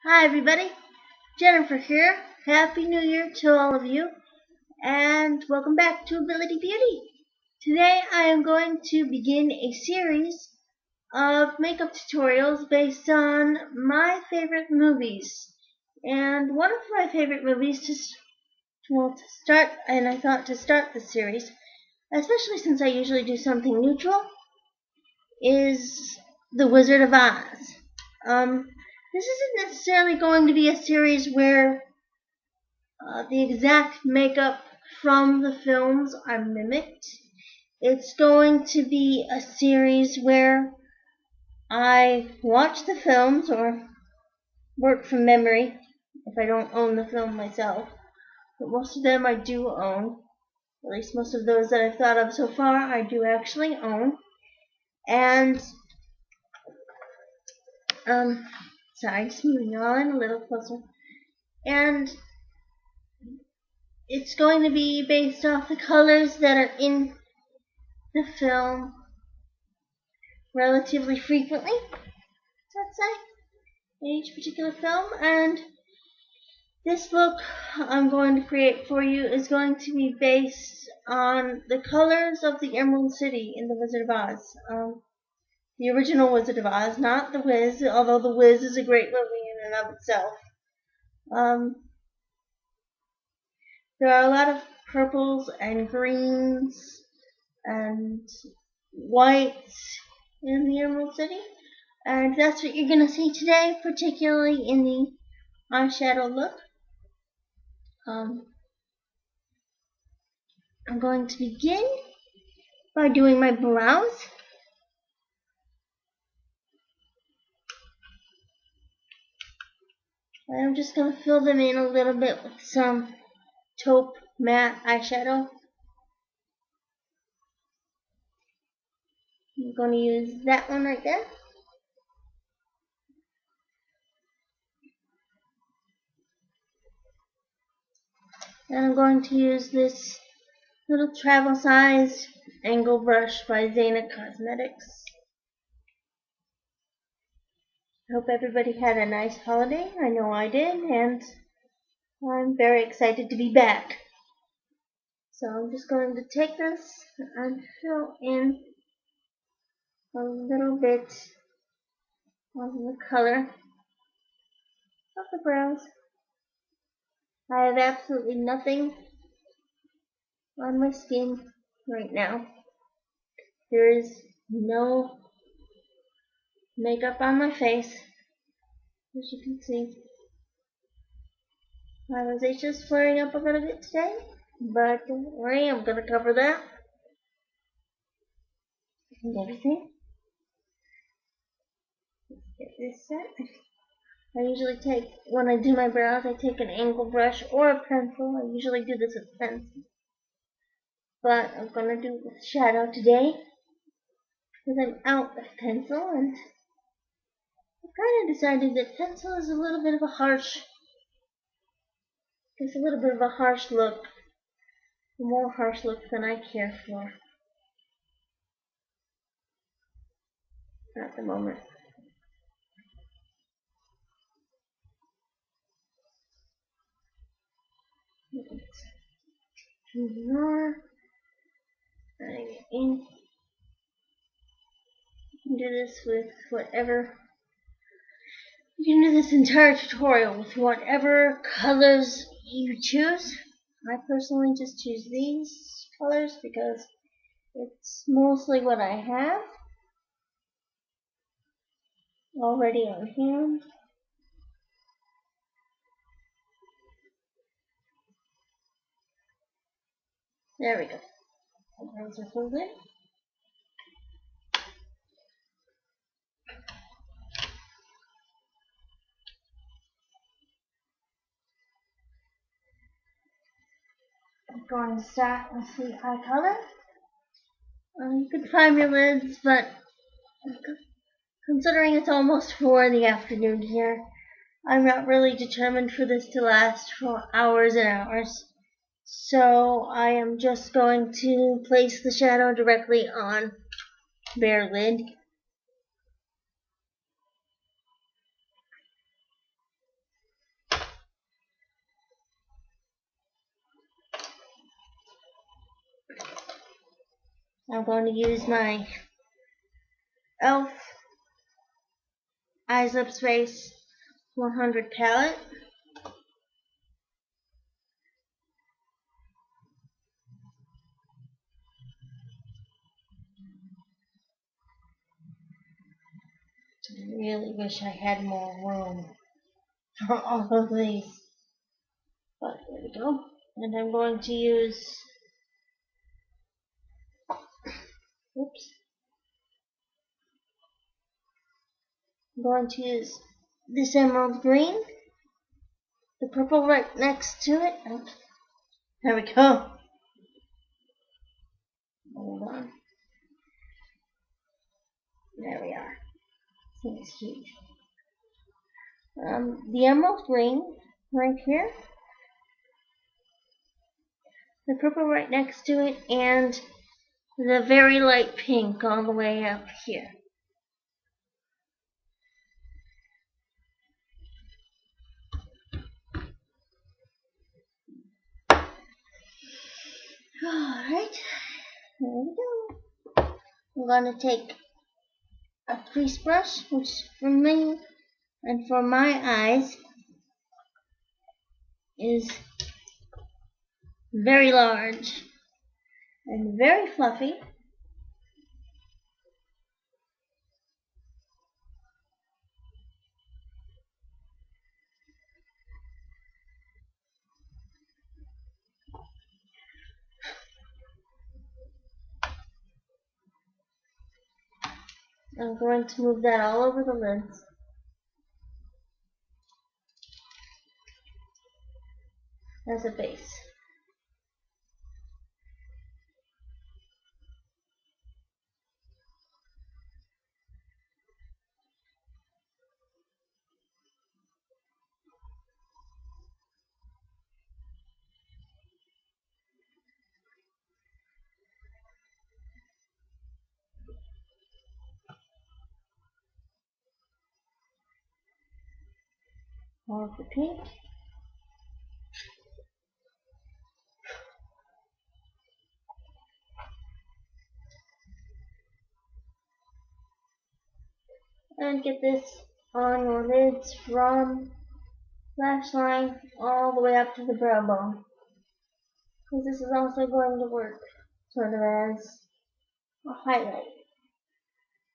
Hi everybody, Jennifer here. Happy New Year to all of you, and welcome back to Ability Beauty. Today I am going to begin a series of makeup tutorials based on my favorite movies. And one of my favorite movies to start, and I thought to start the series, especially since I usually do something neutral, is The Wizard of Oz. This isn't necessarily going to be a series where the exact makeup from the films are mimicked. It's going to be a series where I watch the films or work from memory if I don't own the film myself. But most of them I do own. At least most of those that I've thought of so far I do actually own. And just moving on a little closer. And it's going to be based off the colors that are in the film relatively frequently, let's say, in each particular film. And this book I'm going to create for you is going to be based on the colors of the Emerald City in The Wizard of Oz. The original Wizard of Oz, not The Wiz, although The Wiz is a great movie in and of itself. There are a lot of purples and greens and whites in the Emerald City, and that's what you're going to see today, particularly in the eyeshadow look. I'm going to begin by doing my brows. And I'm just going to fill them in a little bit with some taupe matte eyeshadow. I'm going to use that one right there. And I'm going to use this little travel-sized angle brush by Zana Cosmetics. I hope everybody had a nice holiday. I know I did, and I'm very excited to be back. So I'm just going to take this and fill in a little bit of the color of the brows. I have absolutely nothing on my skin right now. There is no makeup on my face, as you can see. My rosacea is flaring up a little bit today, but don't worry, I'm going to cover that and everything. Let's get this set. I usually take, when I do my brows, I take an angle brush or a pencil. I usually do this with a pencil. But I'm going to do it with shadow today because I'm out of pencil, and I've kind of decided that pencil is a little bit of a harsh, it's a little bit of a harsh look, a more harsh look than I care for at the moment. More. You can do this with whatever. You can do this entire tutorial with whatever colors you choose. I personally just choose these colors because it's mostly what I have already on hand. There we go. Those are filled in. I'm going to start with the eye color. You can prime your lids, but considering it's almost 4 in the afternoon here, I'm not really determined for this to last for hours and hours. So I am just going to place the shadow directly on bare lid. I'm going to use my e.l.f. Eyes Lips Face 100 palette. I really wish I had more room for all of these. But there we go. And I'm going to use, oops. I'm going to use this emerald green, the purple right next to it. Oops. There we go. Hold on. There we are. This is huge. The emerald green right here, the purple right next to it, and the very light pink all the way up here. Alright, there we go. I'm going to take a crease brush, which for me and for my eyes is very large and very fluffy. I'm going to move that all over the lids. As a base. All of the pink. And get this on your lids from lash line all the way up to the brow bone. Because this is also going to work sort of as a highlight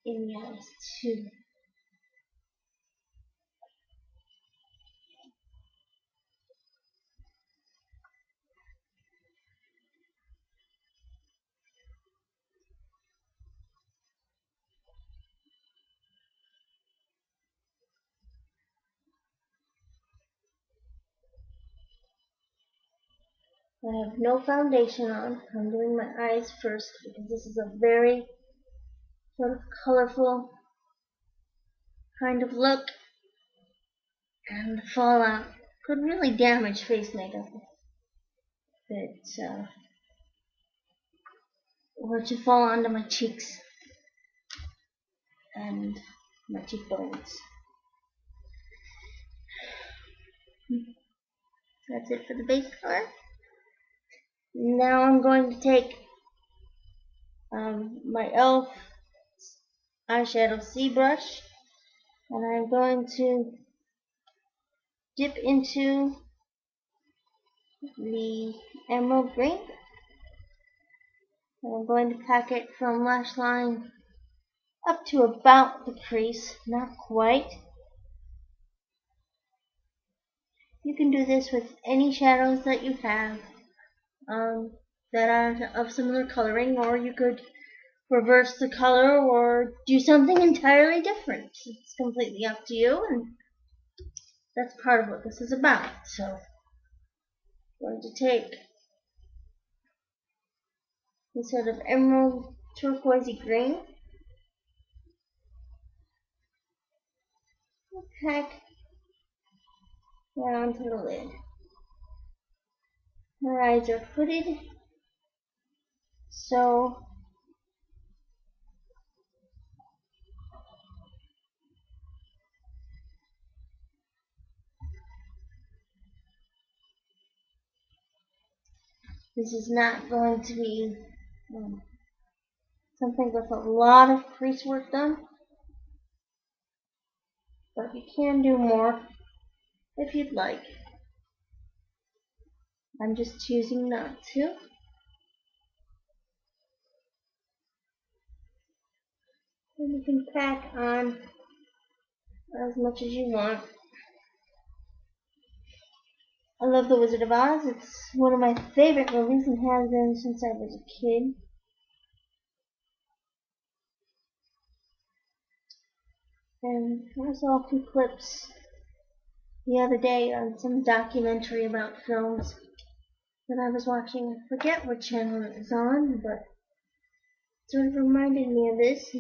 in the eyes too. I have no foundation on. I'm doing my eyes first because this is a very sort of colorful kind of look, and the fallout could really damage face makeup if it were to fall onto my cheeks and my cheekbones. That's it for the base color. Now I'm going to take my e.l.f. eyeshadow C brush, and I'm going to dip into the emerald green, and I'm going to pack it from lash line up to about the crease, not quite. You can do this with any shadows that you have that are of similar coloring, or you could reverse the color or do something entirely different. It's completely up to you, and that's part of what this is about. So I'm going to take this sort of emerald turquoisey green, pack that onto the lid. My eyes are hooded, so this is not going to be something with a lot of crease work done, but you can do more if you'd like. I'm just choosing not to. And you can pack on as much as you want. I love The Wizard of Oz. It's one of my favorite movies and has been since I was a kid. And I saw a few clips the other day on some documentary about films that I was watching. I forget what channel it was on, but it sort of reminded me of this.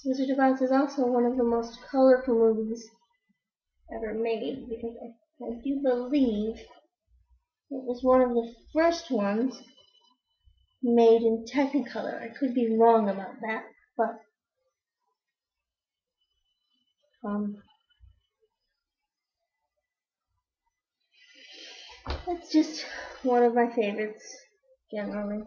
Wizard of Oz is also one of the most colorful movies ever made, because I do believe it was one of the first ones made in Technicolor. I could be wrong about that, but it's just one of my favorites generally.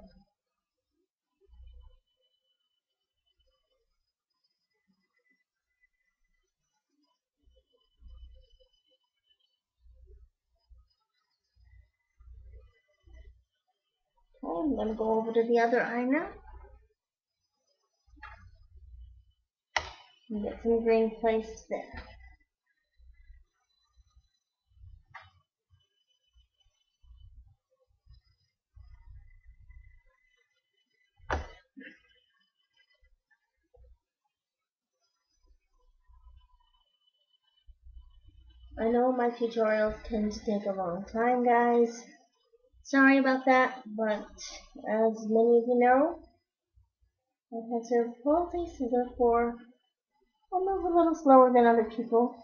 Okay, I'm going to go over to the other eye now and get some green placed there. I know my tutorials tend to take a long time, guys. Sorry about that, but as many of you know, I've had cerebral palsy, so therefore I move a little slower than other people.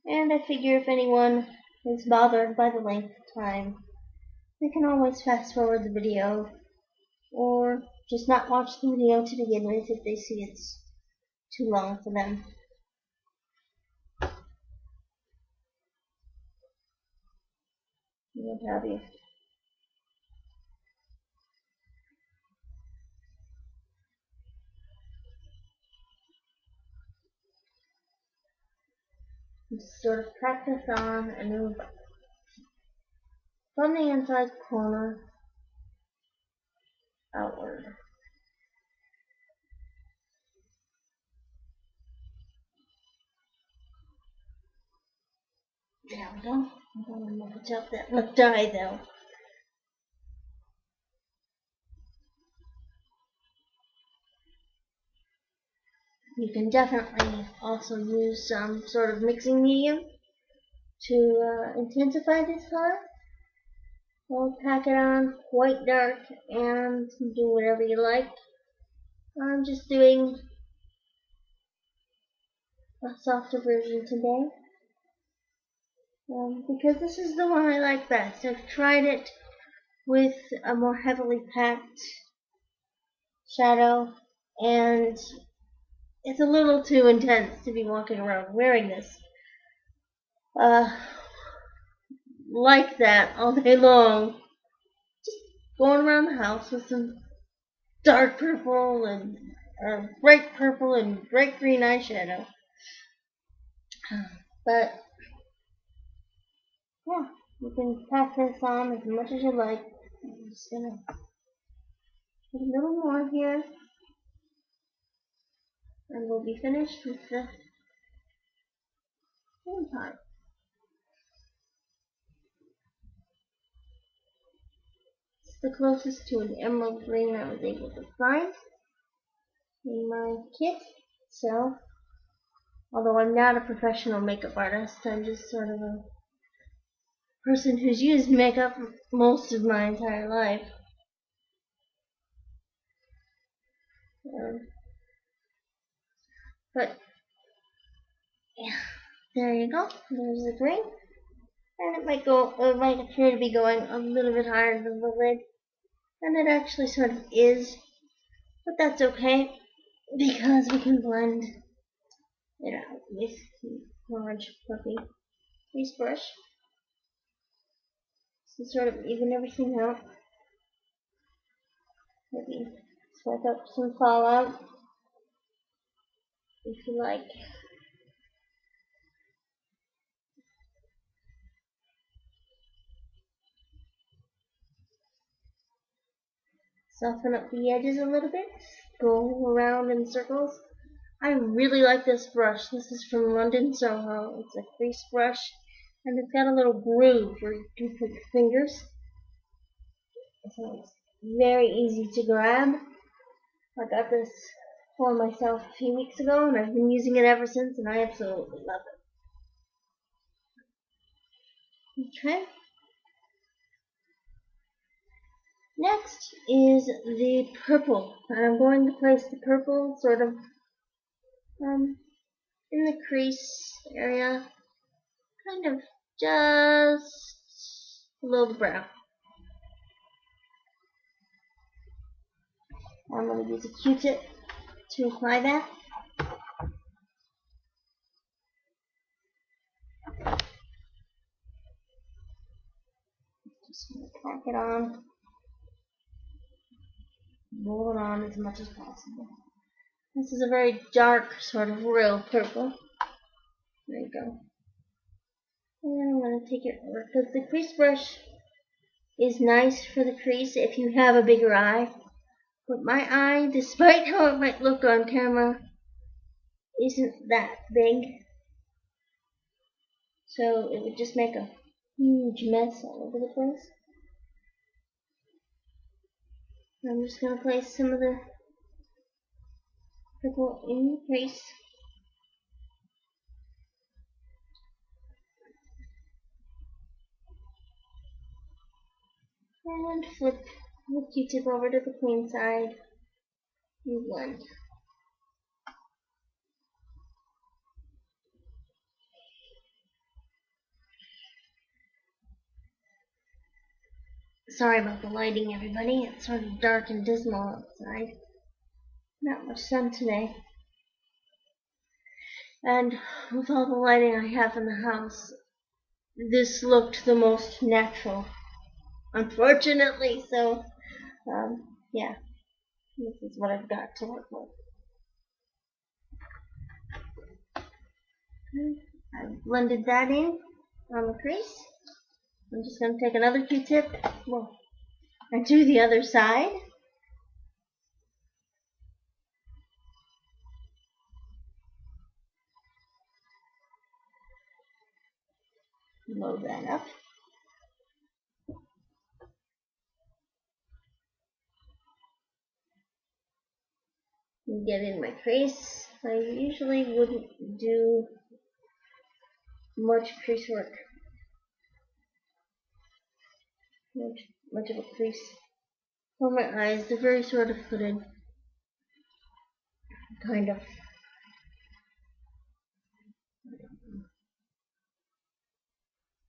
And I figure if anyone is bothered by the length of time, they can always fast forward the video, or just not watch the video to begin with if they see it's too long for them. What have you. Just sort of practice on and move from the inside corner outward. There we go. I'm going to match up that left eye though. You can definitely also use some sort of mixing medium to intensify this color. Or pack it on white dark and do whatever you like. I'm just doing a softer version today. Because this is the one I like best. I've tried it with a more heavily packed shadow, and it's a little too intense to be walking around wearing this like that all day long. Just going around the house with some dark purple and bright purple and bright green eyeshadow. But yeah, you can pack this on as much as you like. I'm just gonna put a little more here, and we'll be finished with the same part. It's the closest to an emerald green I was able to find in my kit. So, although I'm not a professional makeup artist, I'm just sort of a person who's used makeup most of my entire life. But yeah, there you go. There's the green, and it might appear to be going a little bit higher than the lid, and it actually sort of is. But that's okay, because we can blend it out with the orange fluffy crease brush to sort of even everything out. Maybe Check up some fallout if you like. Soften up the edges a little bit. Go around in circles. I really like this brush. This is from London Soho. It's a crease brush, and it's got a little groove where you can put your fingers. So it's very easy to grab. I got this for myself a few weeks ago, and I've been using it ever since, and I absolutely love it. Okay. Next is the purple, and I'm going to place the purple sort of in the crease area, kind of just below the brow. I'm going to use a Q-tip to apply that. Just going to pack it on, roll it on as much as possible. This is a very dark sort of royal purple. There you go. And I'm going to take it over, because the crease brush is nice for the crease if you have a bigger eye. But my eye, despite how it might look on camera, isn't that big. So it would just make a huge mess all over the place. I'm just going to place some of the purple in the crease. And flip the Q-tip over to the clean side and blend. Sorry about the lighting, everybody. It's sort of dark and dismal outside. Not much sun today. And with all the lighting I have in the house, this looked the most natural, unfortunately. So, yeah, this is what I've got to work with. I've blended that in on the crease. I'm just going to take another Q-tip and do the other side. Load that up. Get in my crease. I usually wouldn't do much crease work. Much of a crease. For my eyes, they're very sort of hooded. Kind of.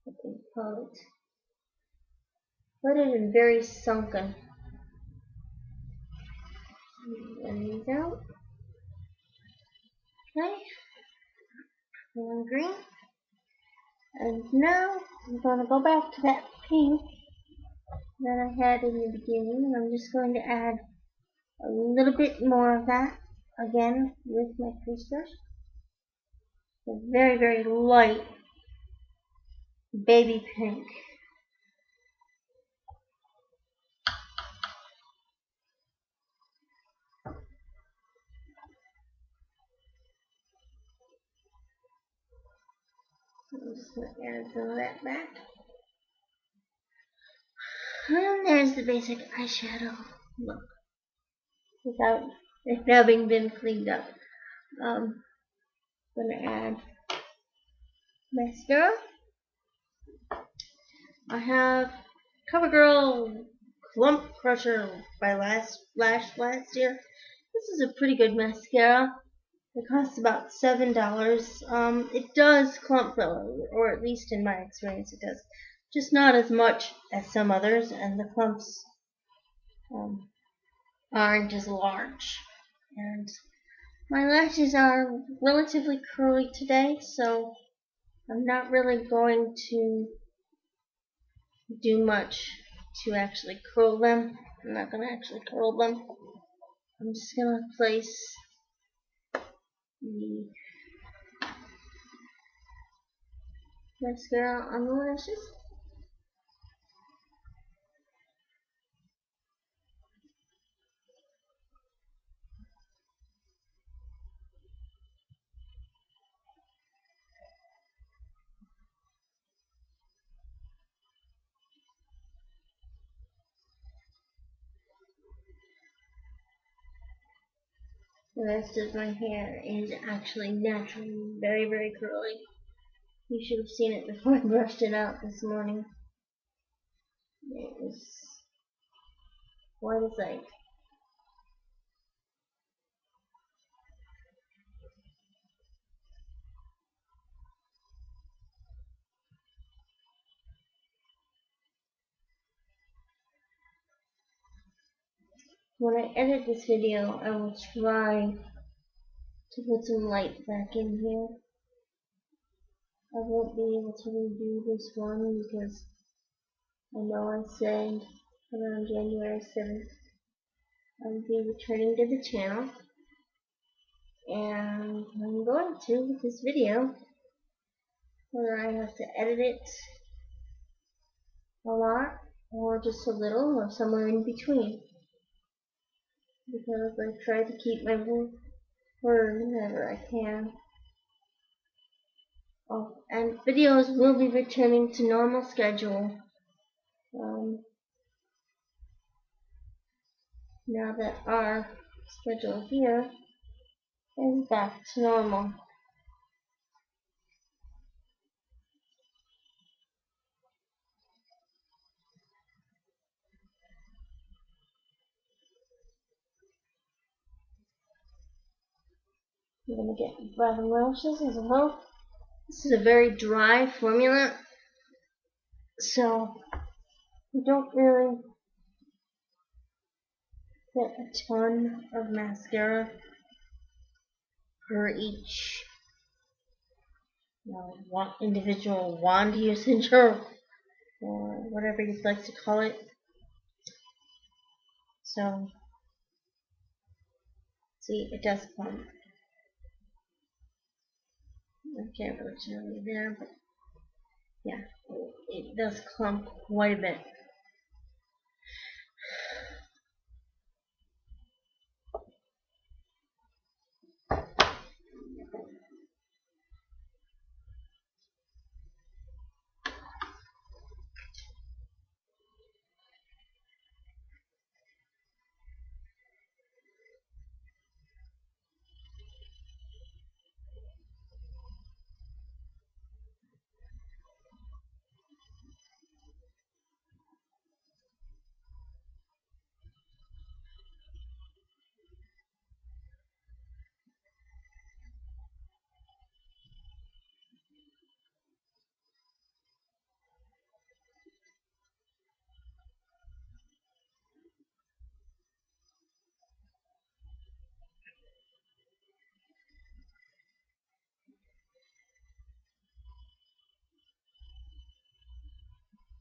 What do you call it? Hooded and very sunken. Blend these out. Okay. One green. And now I'm going to go back to that pink that I had in the beginning, and I'm just going to add a little bit more of that again with my crease brush. A very, very light baby pink. I'm just going to add some of that back. And there's the basic eyeshadow look without it having been cleaned up. I'm going to add mascara. I have CoverGirl Clump Crusher by Lash last year. This is a pretty good mascara. It costs about $7. It does clump though, or at least in my experience it does. Just not as much as some others, and the clumps aren't as large. And my lashes are relatively curly today, so I'm not really going to do much to actually curl them. I'm not going to actually curl them. I'm just gonna place the mascara on the lashes. The rest of my hair is actually naturally very, very curly. You should have seen it before I brushed it out this morning. It was quite a sight. When I edit this video, I will try to put some light back in here. I won't be able to redo this one because I know I said around January 7th I will be returning to the channel, and I'm going to with this video, whether I have to edit it a lot or just a little or somewhere in between, because I try to keep my word whenever I can. Oh, and videos will be returning to normal schedule now that our schedule here is back to normal. I'm going to get bottom lashes as well. This is a very dry formula, so you don't really get a ton of mascara for each individual wand usage or whatever you'd like to call it. So, see, it does clump. I can't really show you there, but yeah, it does clump quite a bit.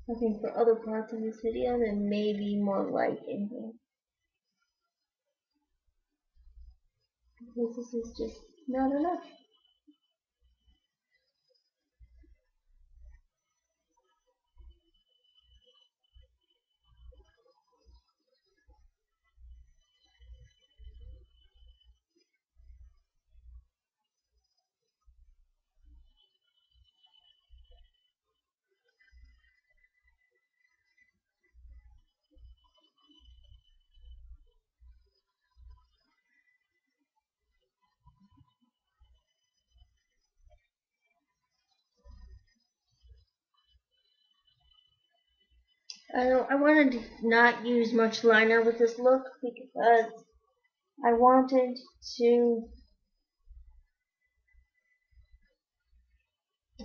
I think for other parts of this video, there may be more light in here, because this is just not enough. I wanted to not use much liner with this look because I wanted to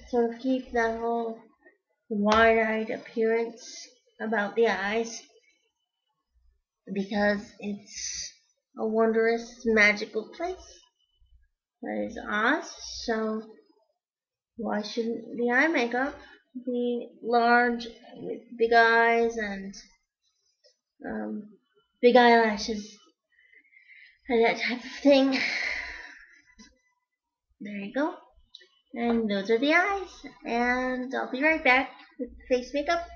sort of keep that whole wide-eyed appearance about the eyes, because it's a wondrous, magical place that is Oz. So why shouldn't the eye makeup be large with big eyes and big eyelashes? or that type of thing. There you go. And those are the eyes. And I'll be right back with face makeup.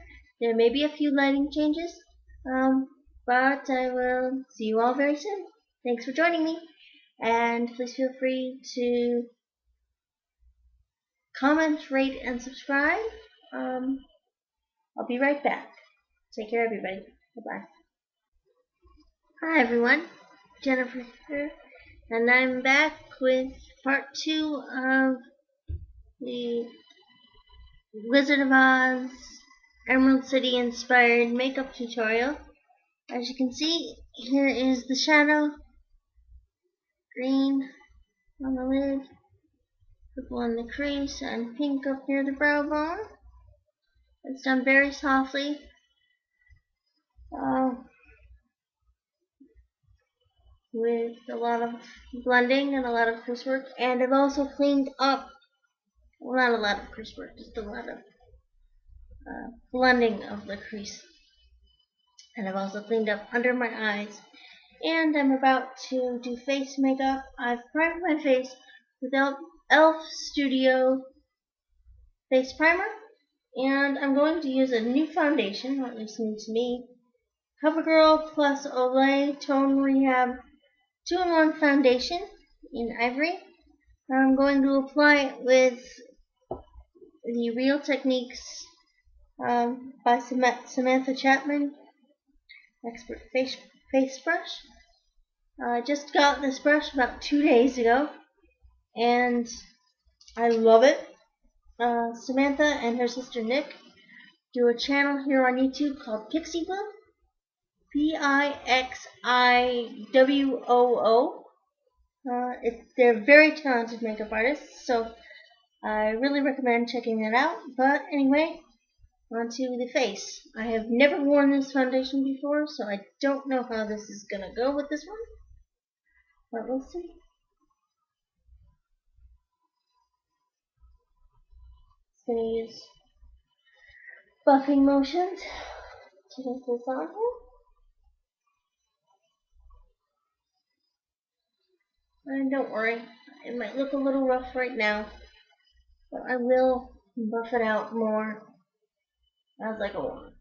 There may be a few lighting changes, but I will see you all very soon. Thanks for joining me. And please feel free to comment, rate, and subscribe. I'll be right back. Take care, everybody. Bye-bye. Hi, everyone. Jennifer here, and I'm back with part 2 of the Wizard of Oz Emerald City inspired makeup tutorial. As you can see, here is the shadow, green on the lid, purple on the crease, and pink up near the brow bone. It's done very softly. With a lot of blending and a lot of crease work, and I've also cleaned up, well, not a lot of crease work, just a lot of blending of the crease, and I've also cleaned up under my eyes, and I'm about to do face makeup. I've primed my face with e.l.f. Studio face primer, and I'm going to use a new foundation, or at least new to me, CoverGirl plus Olay Tone Rehab 2-in-1 foundation in ivory. I'm going to apply it with the Real Techniques by Samantha Chapman Expert Face Brush. I just got this brush about 2 days ago, and I love it. Samantha and her sister Nick do a channel here on YouTube called Pixie Blue, Pixie-Woo. They're very talented makeup artists, so I really recommend checking that out. But anyway, onto the face. I have never worn this foundation before, so I don't know how this is going to go with this one, but we'll see. Just going to use buffing motions to get this on here. And don't worry, it might look a little rough right now, but I will buff it out more as I go on.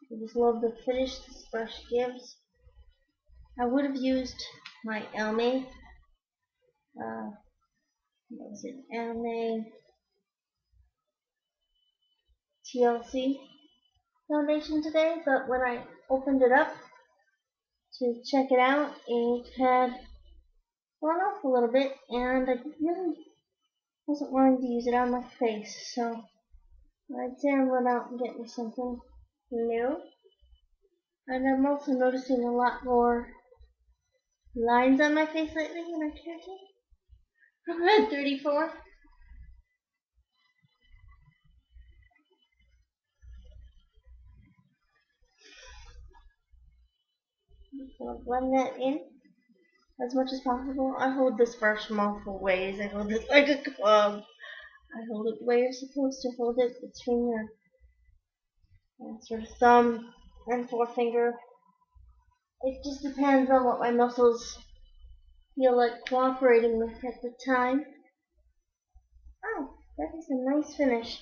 I just love the finish this brush gives. I would have used my Almay, what was it, Almay TLC foundation today, but when I opened it up to check it out, it had worn off a little bit, and I really wasn't wanting to use it on my face, so I'd say I'm run out and get me something new. And I'm also noticing a lot more lines on my face lately than I care to. I'm at 34. I'm going to blend that in as much as possible. I hold this brush multiple ways. I hold it like a club. I hold it the way you're supposed to hold it, between your sort of thumb and forefinger. It just depends on what my muscles feel like cooperating with at the time. Oh, that is a nice finish.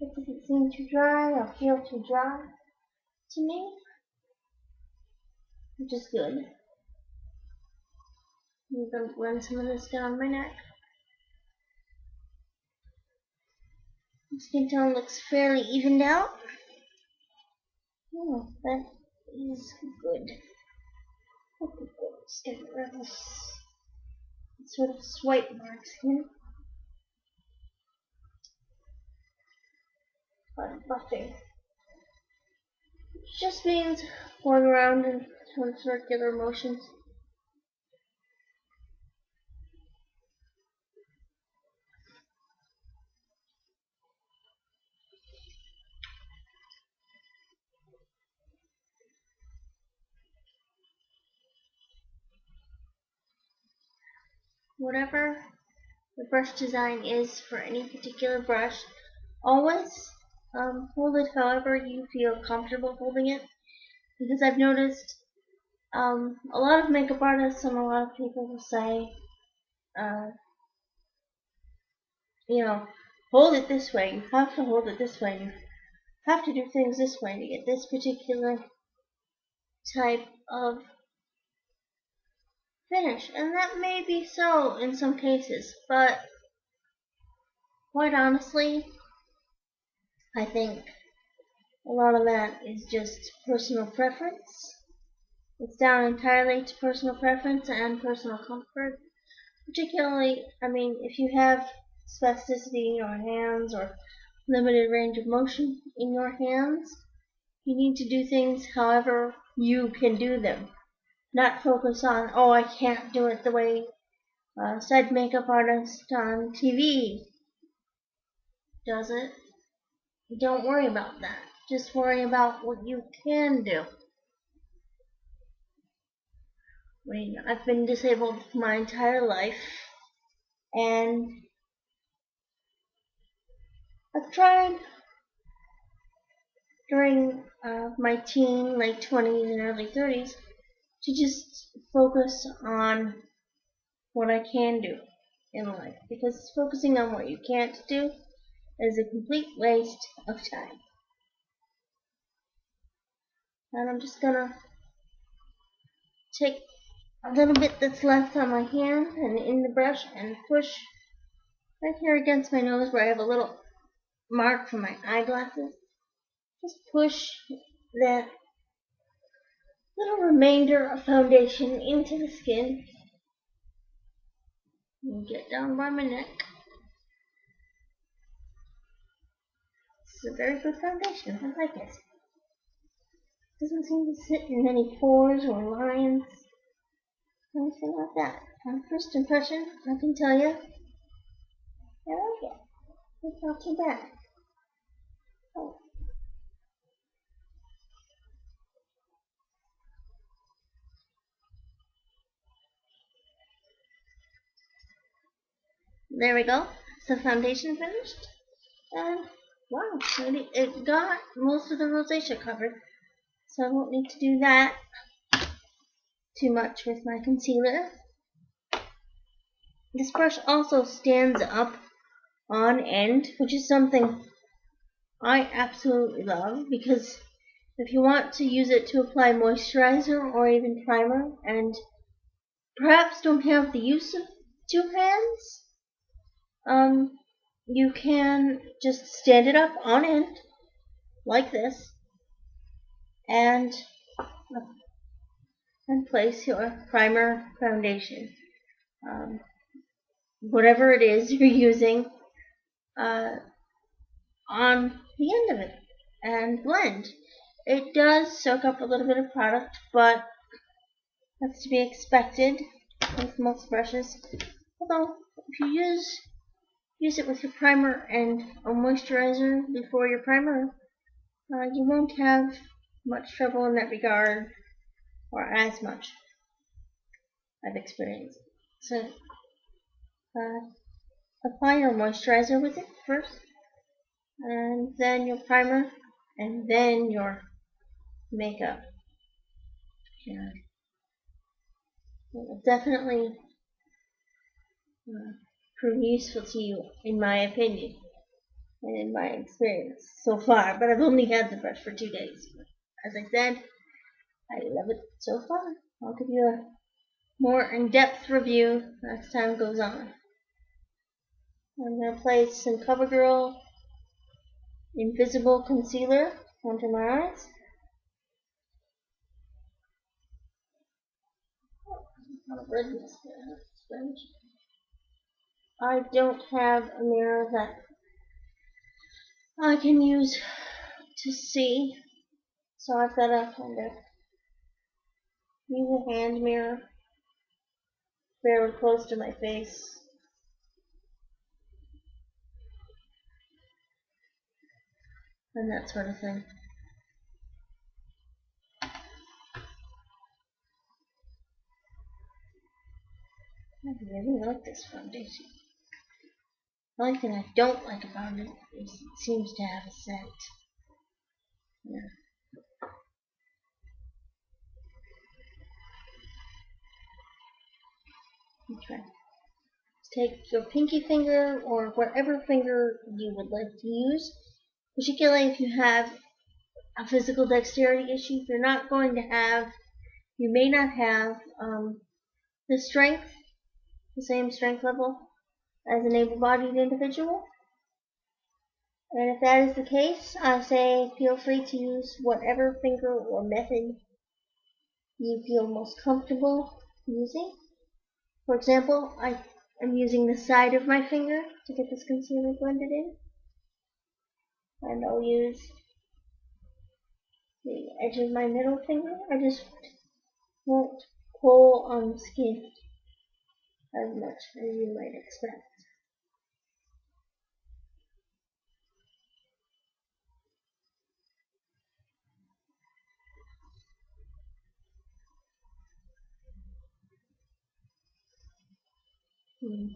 It doesn't seem too dry or feel too dry to me, which is good. I'm going to blend some of this down my neck. The skin tone looks fairly evened out. Oh, that is good. Okay, just get rid of this sort of swipe marks here. buffing. Which just means going around in circular motions. Whatever the brush design is for any particular brush, always hold it however you feel comfortable holding it, because I've noticed a lot of makeup artists and a lot of people will say, uh, you know, hold it this way, you have to hold it this way, you have to do things this way to get this particular type of finish. And that may be so in some cases, but quite honestly, I think a lot of that is just personal preference. It's down entirely to personal preference and personal comfort. Particularly, I mean, if you have spasticity in your hands or limited range of motion in your hands, you need to do things however you can do them. Not focus on, oh, I can't do it the way said makeup artist on TV does it. Don't worry about that. Just worry about what you can do. I mean, I've been disabled my entire life, and I've tried during my teen, late 20s, and early 30s to just focus on what I can do in life, because focusing on what you can't do is a complete waste of time. And I'm just gonna take a little bit that's left on my hand and in the brush and push right here against my nose where I have a little mark from my eyeglasses. Just push that little remainder of foundation into the skin and get down by my neck. This is a very good foundation. I like it. Doesn't seem to sit in any pores or lines, anything like that. On first impression, I can tell you, I like it. It's not too bad. Oh. There we go. So foundation finished. And wow, it got most of the rosacea covered. So I won't need to do that too much with my concealer. This brush also stands up on end, which is something I absolutely love, because if you want to use it to apply moisturizer or even primer and perhaps don't have the use of two hands, you can just stand it up on end like this and place your primer, foundation, whatever it is you're using, on the end of it and blend. It does soak up a little bit of product, but that's to be expected with most brushes. Although if you use it with your primer and a moisturizer before your primer, you won't have much trouble in that regard, or as much, I've experienced. So apply your moisturizer with it first, and then your primer, and then your makeup. Yeah. It will definitely prove useful to you, in my opinion, and in my experience so far. But I've only had the brush for 2 days. But as I said, I love it so far. I'll give you a more in-depth review as time goes on. I'm going to place some CoverGirl Invisible Concealer onto my eyes. Redness there. I don't have a mirror that I can use to see. So I've got to kind of use a hand mirror fairly close to my face. And that sort of thing. I really like this foundation. The only thing I don't like about it is it seems to have a scent. Yeah. Okay. Take your pinky finger or whatever finger you would like to use, particularly if you have a physical dexterity issue. If you're not going to have, you may not have the strength, the same strength level as an able-bodied individual. And if that is the case, I say feel free to use whatever finger or method you feel most comfortable using. For example, I am using the side of my finger to get this concealer blended in. And I'll use the edge of my middle finger. I just won't pull on the skin as much as you might expect.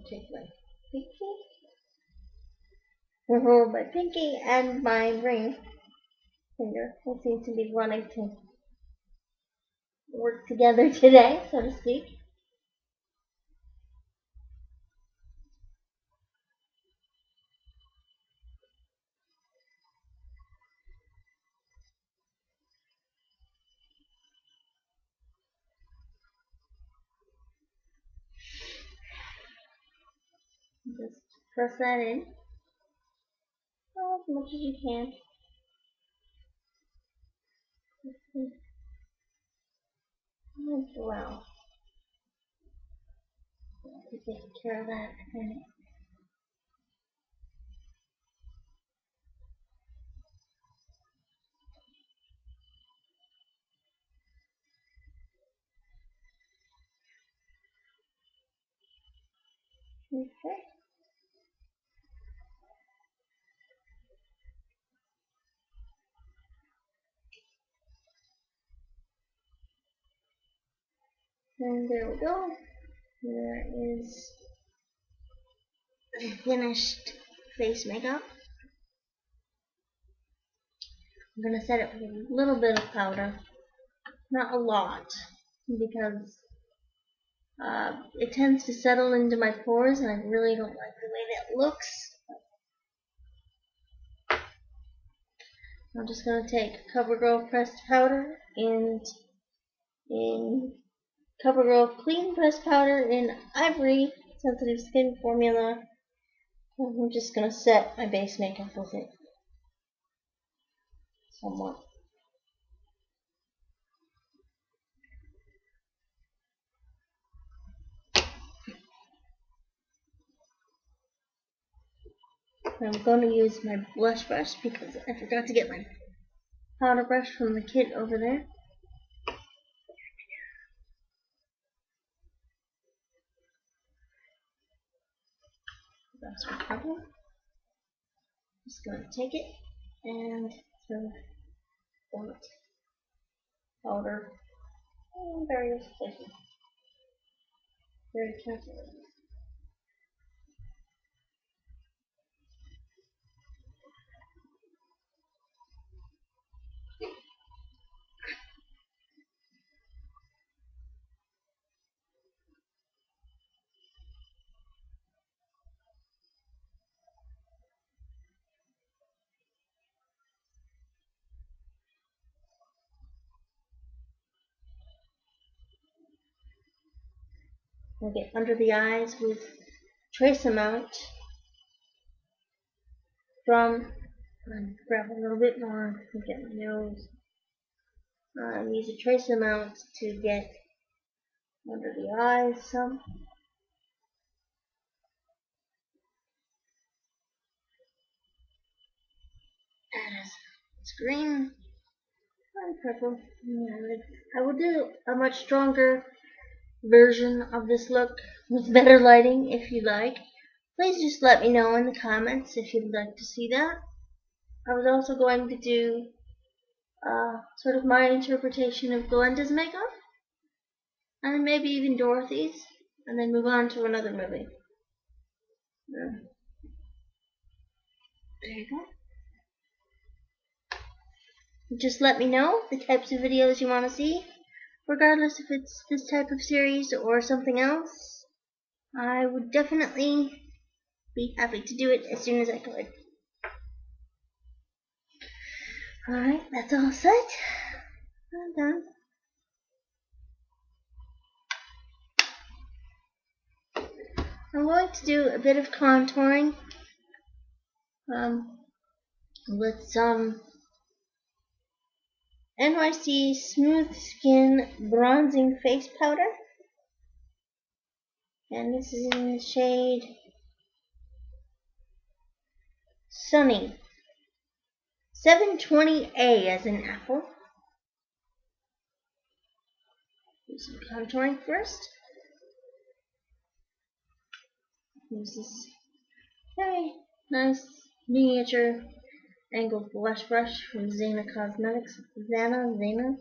Take my pinky, hold my pinky and my ring finger. They seem to be wanting to work together today, so to speak. Just press that in as much as you can. And wow. Take care of that. Okay. And there we go. There is the finished face makeup. I'm going to set it with a little bit of powder. Not a lot, because it tends to settle into my pores and I really don't like the way that looks. I'm just going to take CoverGirl pressed powder and in CoverGirl clean pressed powder in Ivory Sensitive Skin Formula. I'm just going to set my base makeup with it somewhat. I'm going to use my blush brush because I forgot to get my powder brush from the kit over there. That's no problem. Just going to take it and throw it powder in various places very carefully. I'll get under the eyes with trace amount from, grab a little bit more, get my nose, use a trace amount to get under the eyes some. It's green and purple. I will do a much stronger version of this look with better lighting if you like. Please just let me know in the comments if you'd like to see that. I was also going to do sort of my interpretation of Glinda's makeup, and maybe even Dorothy's, and then move on to another movie. There you go. Just let me know the types of videos you want to see, regardless if it's this type of series or something else. I would definitely be happy to do it as soon as I could. Alright, that's all set. I'm done. I'm going to do a bit of contouring with some NYC Smooth Skin Bronzing Face Powder. And this is in the shade Sunny. 720A as in apple. Do some contouring first. Use this very nice miniature angled blush brush from Zana Cosmetics. Zana.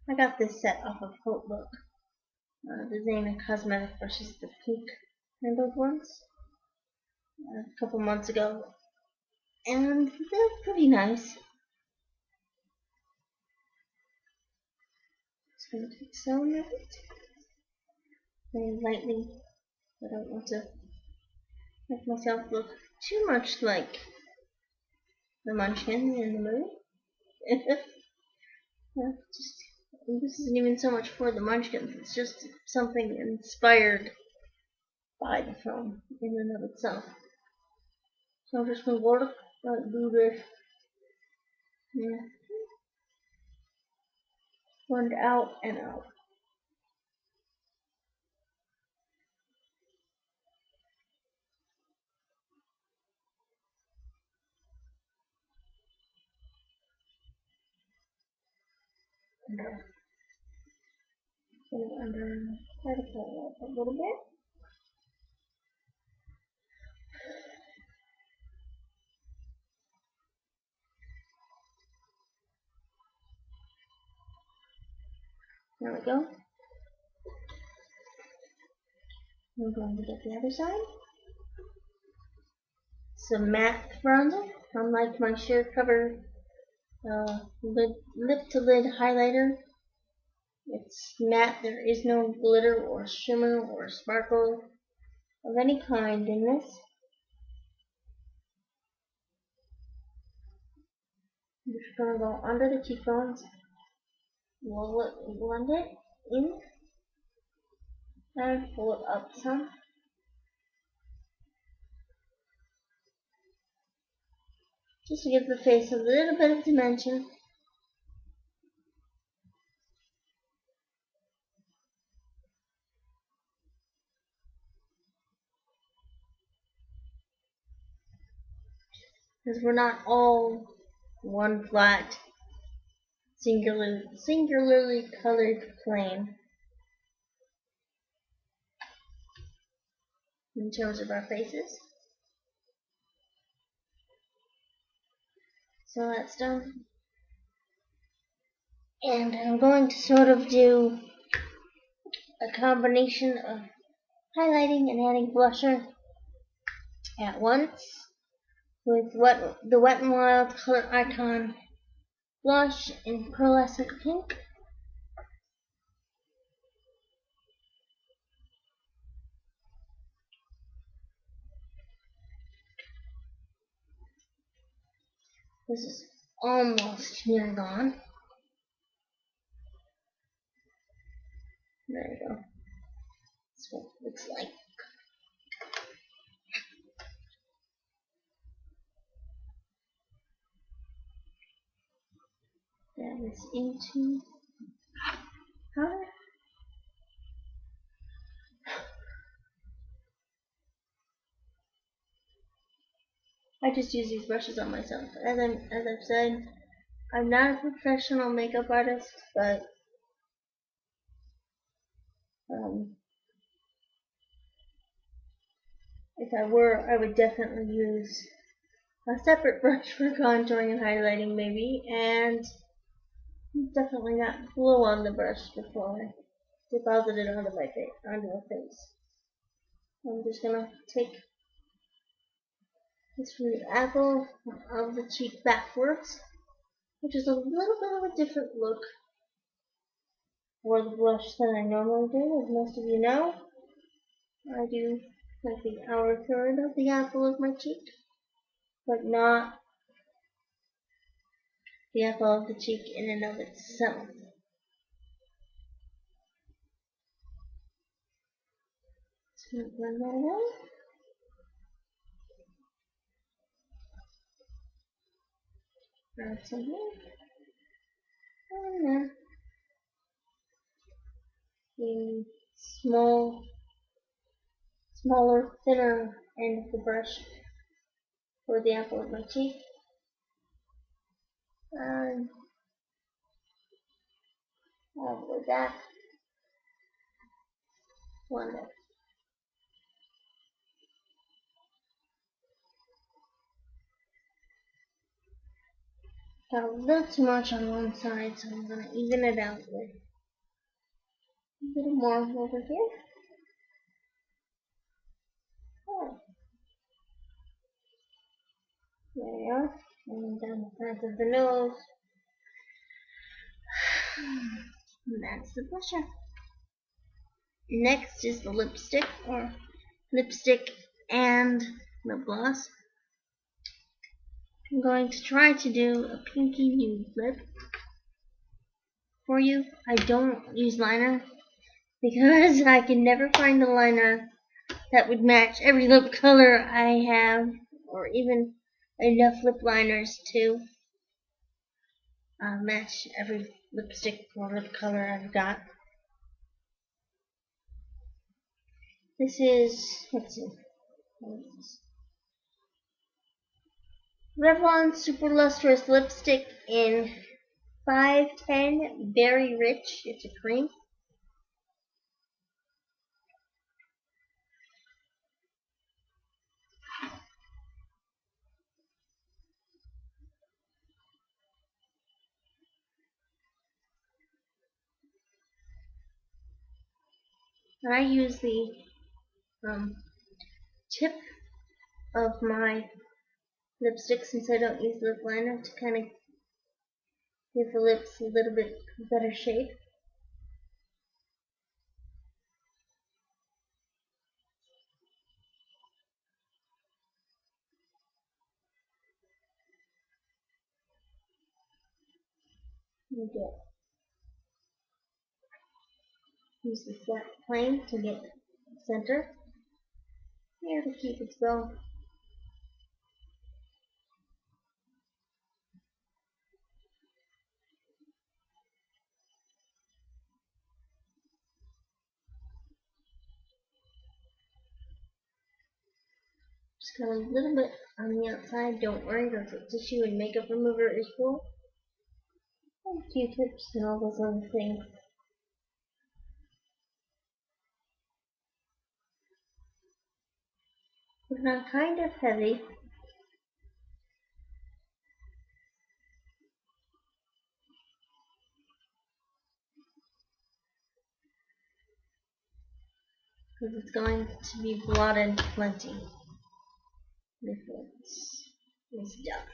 I got this set off of Hotebook. The Zana Cosmetic brushes, the pink handled ones, a couple months ago, and they're pretty nice. Just going to take some of it very lightly. I don't want to make myself look too much like the Munchkin in the movie. This isn't even so much for the Munchkins, it's just something inspired by the film in and of itself. So I'm just going to do this. Yeah. Blend out and out. Try to pull it up a little bit. There we go. We're going to get the other side. Some matte bronzer, unlike my sheer cover lip to lid highlighter. It's matte. There is no glitter or shimmer or sparkle of any kind in this. I'm just going to go under the cheekbones, blend it in, and pull it up some. Just to give the face a little bit of dimension. Because we're not all one flat, singularly colored plane in terms of our faces. So that's done. And I'm going to sort of do a combination of highlighting and adding blusher at once with the Wet n Wild Color Icon blush in Pearlescent Pink. This is almost near gone. There you go. That's what it looks like. Add this into powder. I just use these brushes on myself. As I've said, I'm not a professional makeup artist, but if I were, I would definitely use a separate brush for contouring and highlighting maybe, and definitely not glue on the brush before I deposit it onto my face. I'm just gonna take this from the apple of the cheek backwards, which is a little bit of a different look for the blush than I normally do, as most of you know. I do like the outer third of the apple of my cheek, but not the apple of the cheek in and of itself. So blend that out. Add some here. And then the smaller, thinner end of the brush for the apple of my cheek. And with that, one more. Got a little too much on one side, so I'm going to even it out with a little more over here. Oh, there we are. And down the sides of the nose. And that's the blusher. Next is the lipstick, or lipstick and lip gloss. I'm going to try to do a pinky nude lip for you. I don't use liner because I can never find a liner that would match every lip color I have, or even enough lip liners to match every lipstick or lip color I've got. This is, let's see, what is this? Revlon Super Lustrous Lipstick in 510 Berry Rich. It's a cream. And I use the tip of my lipstick, since I don't use lip liner, to kind of give the lips a little bit better shape. Use the flat plane to get center. Here to keep it going. Just got a little bit on the outside. Don't worry, the tissue and makeup remover is full. And Q-tips and all those other things. It's not kind of heavy. Because it's going to be blotted plenty before it's done.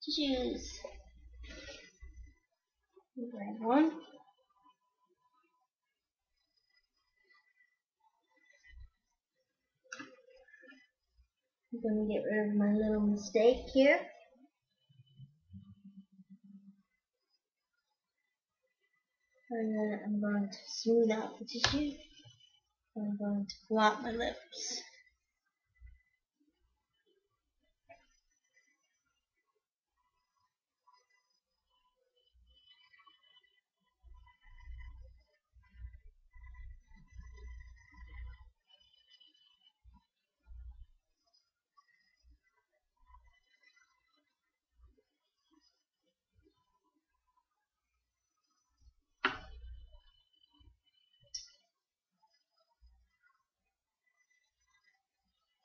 Tissues. Grab one. I'm going to get rid of my little mistake here. And then I'm going to smooth out the tissue. I'm going to blot my lips.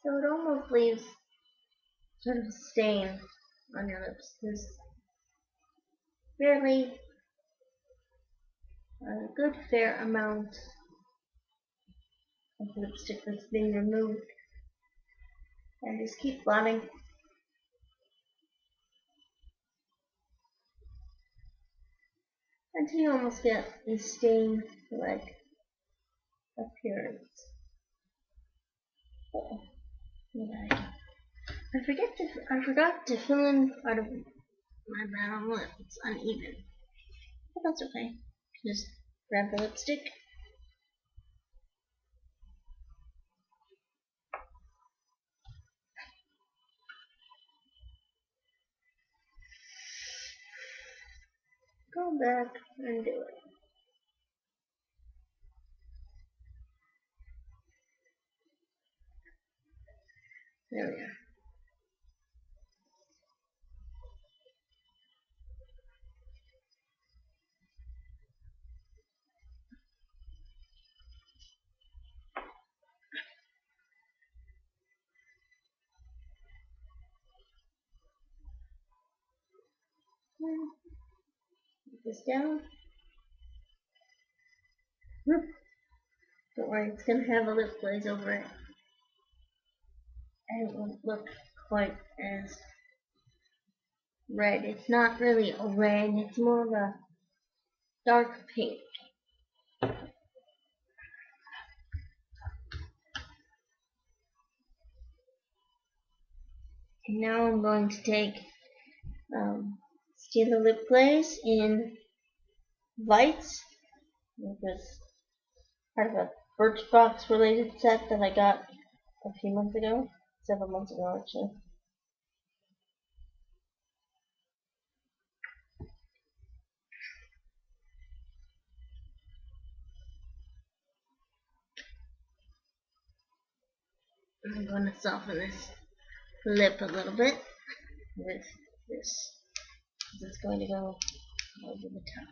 So it almost leaves sort of a stain on your lips. There's fairly a good fair amount of lipstick that's being removed. And just keep blotting. Until you almost get a stain like appearance. Oh, I forgot to fill in part of my brown lip. It's uneven. But that's okay. Just grab the lipstick. Go back and do it. There we are. Put this down. Whoop. Don't worry, it's going to have a lip glaze over it. And it won't look quite as red. It's not really a red, it's more of a dark pink. And now I'm going to take Stila Lip Glaze in Lights, which was part of a Birchbox related set that I got a few months ago, several months ago actually. I'm going to soften this lip a little bit with this. It's going to go over the top.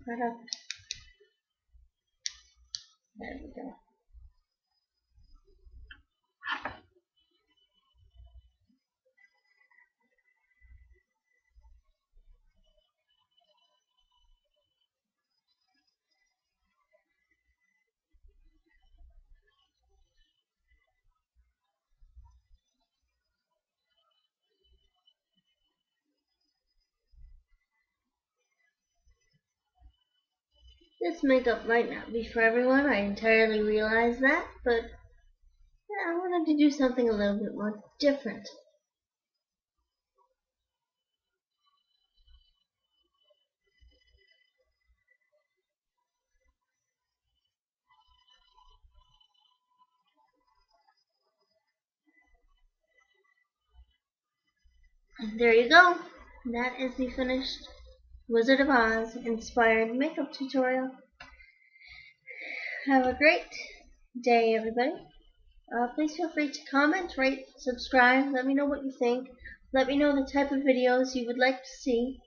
Right up. There we go. This makeup might not be for everyone, I entirely realize that, but yeah, I wanted to do something a little bit more different. And there you go. That is the finished Wizard of Oz inspired makeup tutorial. Have a great day, everybody. Please feel free to comment, rate, subscribe. Let me know what you think. Let me know the type of videos you would like to see.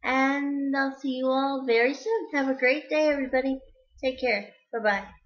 And I'll see you all very soon. Have a great day, everybody. Take care. Bye-bye.